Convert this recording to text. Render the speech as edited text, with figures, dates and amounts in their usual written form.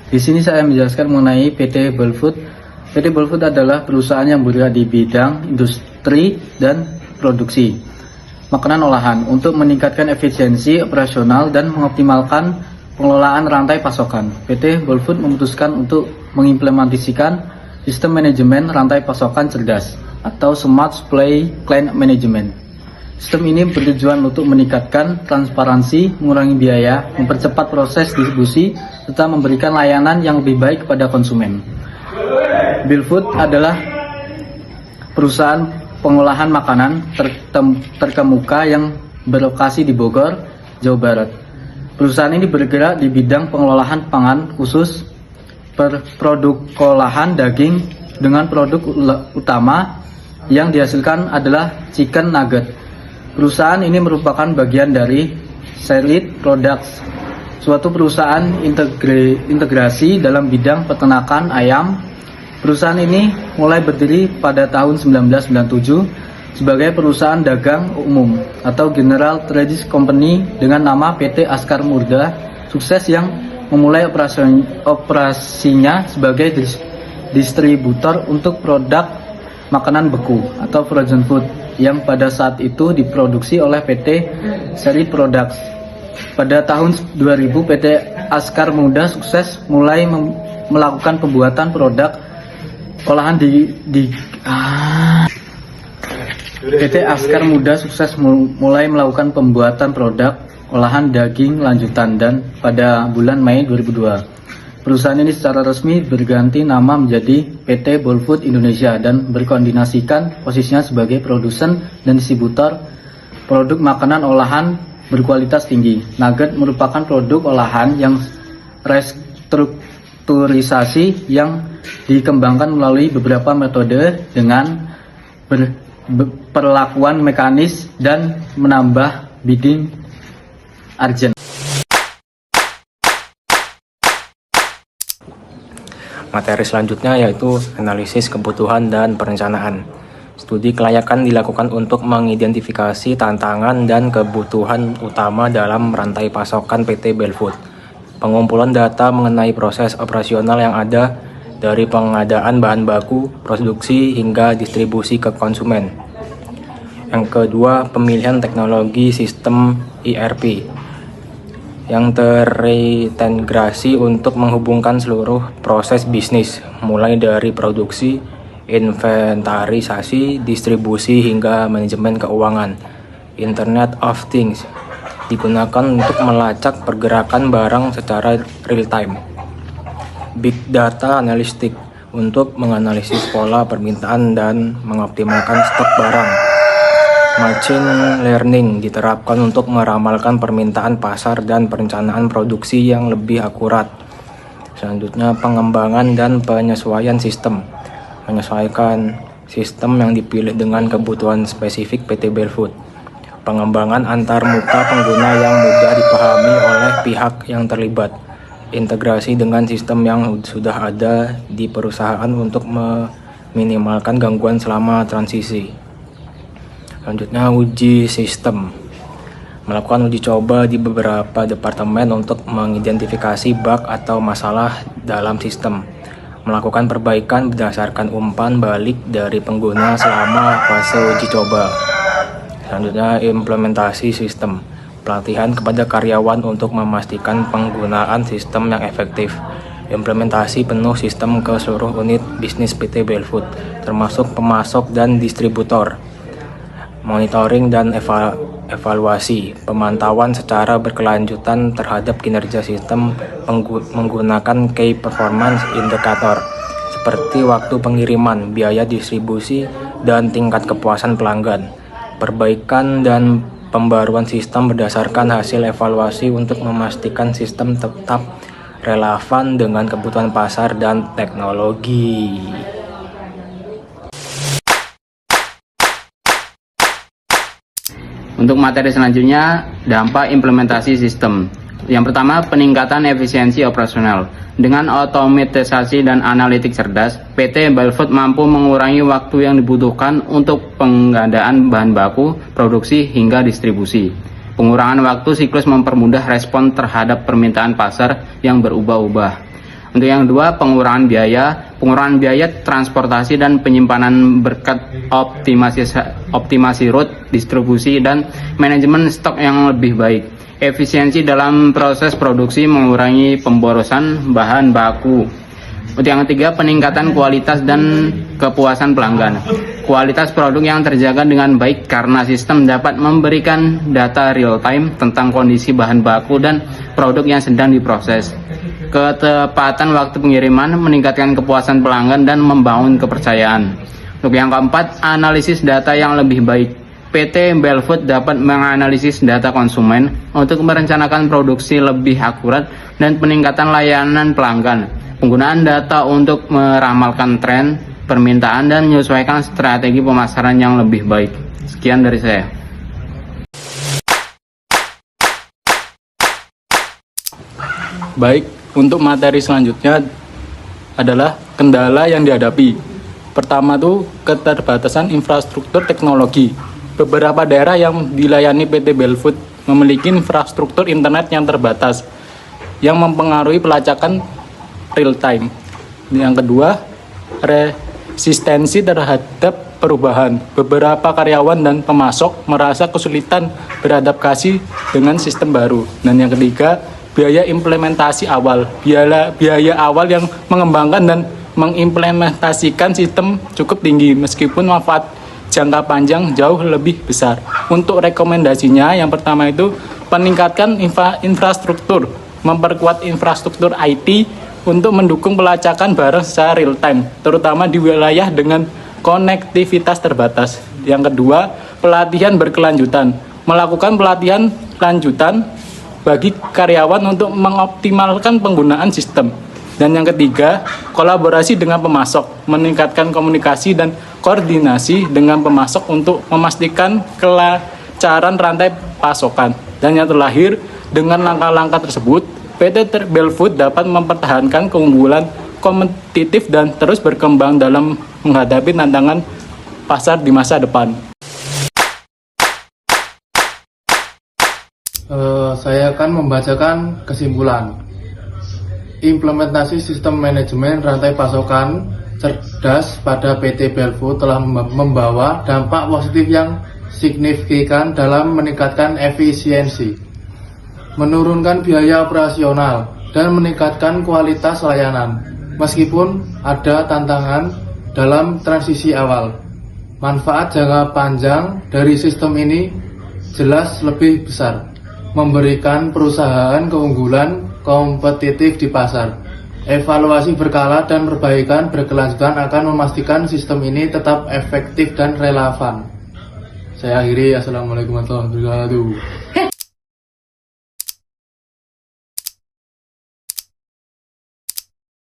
Di sini saya menjelaskan mengenai PT Balfood. PT Balfood adalah perusahaan yang bergerak di bidang industri dan produksi makanan olahan untuk meningkatkan efisiensi operasional dan mengoptimalkan pengelolaan rantai pasokan. PT Balfood memutuskan untuk mengimplementasikan sistem manajemen rantai pasokan cerdas atau Smart Supply Chain Management. Sistem ini bertujuan untuk meningkatkan transparansi, mengurangi biaya, mempercepat proses distribusi, serta memberikan layanan yang lebih baik kepada konsumen. Balfood adalah perusahaan pengolahan makanan terkemuka yang berlokasi di Bogor, Jawa Barat. Perusahaan ini bergerak di bidang pengolahan pangan khusus produk olahan daging dengan produk utama yang dihasilkan adalah chicken nugget. Perusahaan ini merupakan bagian dari Serit Products, suatu perusahaan integrasi dalam bidang peternakan ayam. Perusahaan ini mulai berdiri pada tahun 1997 sebagai perusahaan dagang umum atau General Trading Company dengan nama PT Askar Murda Sukses yang memulai operasinya sebagai distributor untuk produk makanan beku atau frozen food yang pada saat itu diproduksi oleh PT Serit Products. Pada tahun 2000 PT Askar Murda Sukses mulai melakukan pembuatan produk olahan PT Askar Murda Sukses mulai melakukan pembuatan produk olahan daging lanjutan dan pada bulan Mei 2002 perusahaan ini secara resmi berganti nama menjadi PT Balfood Indonesia dan berkoordinasikan posisinya sebagai produsen dan distributor produk makanan olahan berkualitas tinggi. Nugget merupakan produk olahan yang restrukturisasi yang dikembangkan melalui beberapa metode dengan perlakuan mekanis dan menambah bidding arjen. Materi selanjutnya yaitu analisis kebutuhan dan perencanaan. Studi kelayakan dilakukan untuk mengidentifikasi tantangan dan kebutuhan utama dalam rantai pasokan PT Balfood. Pengumpulan data mengenai proses operasional yang ada dari pengadaan bahan baku, produksi, hingga distribusi ke konsumen. Yang kedua, pemilihan teknologi sistem ERP yang terintegrasi untuk menghubungkan seluruh proses bisnis, mulai dari produksi, inventarisasi, distribusi, hingga manajemen keuangan. Internet of Things digunakan untuk melacak pergerakan barang secara real-time. Big Data Analytics untuk menganalisis pola permintaan dan mengoptimalkan stok barang. Machine Learning diterapkan untuk meramalkan permintaan pasar dan perencanaan produksi yang lebih akurat. Selanjutnya, pengembangan dan penyesuaian sistem. Menyesuaikan sistem yang dipilih dengan kebutuhan spesifik PT Balfood. Pengembangan antar muka pengguna yang mudah dipahami oleh pihak yang terlibat. Integrasi dengan sistem yang sudah ada di perusahaan untuk meminimalkan gangguan selama transisi. Selanjutnya, uji sistem. Melakukan uji coba di beberapa departemen untuk mengidentifikasi bug atau masalah dalam sistem. Melakukan perbaikan berdasarkan umpan balik dari pengguna selama fase uji coba. Selanjutnya, implementasi sistem. Pelatihan kepada karyawan untuk memastikan penggunaan sistem yang efektif. Implementasi penuh sistem ke seluruh unit bisnis PT Balfood, termasuk pemasok dan distributor. Monitoring dan evaluasi. Pemantauan secara berkelanjutan terhadap kinerja sistem menggunakan Key Performance Indicator seperti waktu pengiriman, biaya distribusi, dan tingkat kepuasan pelanggan. Perbaikan dan pembaruan sistem berdasarkan hasil evaluasi untuk memastikan sistem tetap relevan dengan kebutuhan pasar dan teknologi. Untuk materi selanjutnya, dampak implementasi sistem. Yang pertama, peningkatan efisiensi operasional. Dengan otomatisasi dan analitik cerdas, PT Balfood mampu mengurangi waktu yang dibutuhkan untuk pengadaan bahan baku, produksi, hingga distribusi. Pengurangan waktu siklus mempermudah respon terhadap permintaan pasar yang berubah-ubah. Untuk yang kedua, pengurangan biaya transportasi dan penyimpanan berkat optimasi route, distribusi, dan manajemen stok yang lebih baik. Efisiensi dalam proses produksi mengurangi pemborosan bahan baku. Untuk yang ketiga, peningkatan kualitas dan kepuasan pelanggan. Kualitas produk yang terjaga dengan baik karena sistem dapat memberikan data real time tentang kondisi bahan baku dan produk yang sedang diproses. Ketepatan waktu pengiriman meningkatkan kepuasan pelanggan dan membangun kepercayaan. Untuk yang keempat, analisis data yang lebih baik. PT Belfood dapat menganalisis data konsumen untuk merencanakan produksi lebih akurat dan peningkatan layanan pelanggan. Penggunaan data untuk meramalkan tren, permintaan, dan menyesuaikan strategi pemasaran yang lebih baik. Sekian dari saya. Baik, untuk materi selanjutnya adalah kendala yang dihadapi. Pertama tuh keterbatasan infrastruktur teknologi. Beberapa daerah yang dilayani PT Belfood memiliki infrastruktur internet yang terbatas, yang mempengaruhi pelacakan real time. Yang kedua, resistensi terhadap perubahan. Beberapa karyawan dan pemasok merasa kesulitan beradaptasi dengan sistem baru. Dan yang ketiga, biaya implementasi awal. Biaya awal yang mengembangkan dan mengimplementasikan sistem cukup tinggi, meskipun manfaat jangka panjang jauh lebih besar. Untuk rekomendasinya, yang pertama itu peningkatkan infrastruktur, memperkuat infrastruktur IT untuk mendukung pelacakan barang secara real time, terutama di wilayah dengan konektivitas terbatas. Yang kedua, pelatihan berkelanjutan, melakukan pelatihan lanjutan bagi karyawan untuk mengoptimalkan penggunaan sistem. Dan yang ketiga, kolaborasi dengan pemasok, meningkatkan komunikasi dan koordinasi dengan pemasok untuk memastikan kelancaran rantai pasokan. Dan yang terakhir, dengan langkah-langkah tersebut, PT Belfood dapat mempertahankan keunggulan kompetitif dan terus berkembang dalam menghadapi tantangan pasar di masa depan. Saya akan membacakan kesimpulan. Implementasi sistem manajemen rantai pasokan cerdas pada PT Belfood telah membawa dampak positif yang signifikan dalam meningkatkan efisiensi, menurunkan biaya operasional, dan meningkatkan kualitas layanan. Meskipun ada tantangan dalam transisi awal, manfaat jangka panjang dari sistem ini jelas lebih besar, memberikan perusahaan keunggulan kompetitif di pasar. Evaluasi berkala dan perbaikan berkelanjutan akan memastikan sistem ini tetap efektif dan relevan. Saya akhiri. Assalamualaikum warahmatullahi wabarakatuh.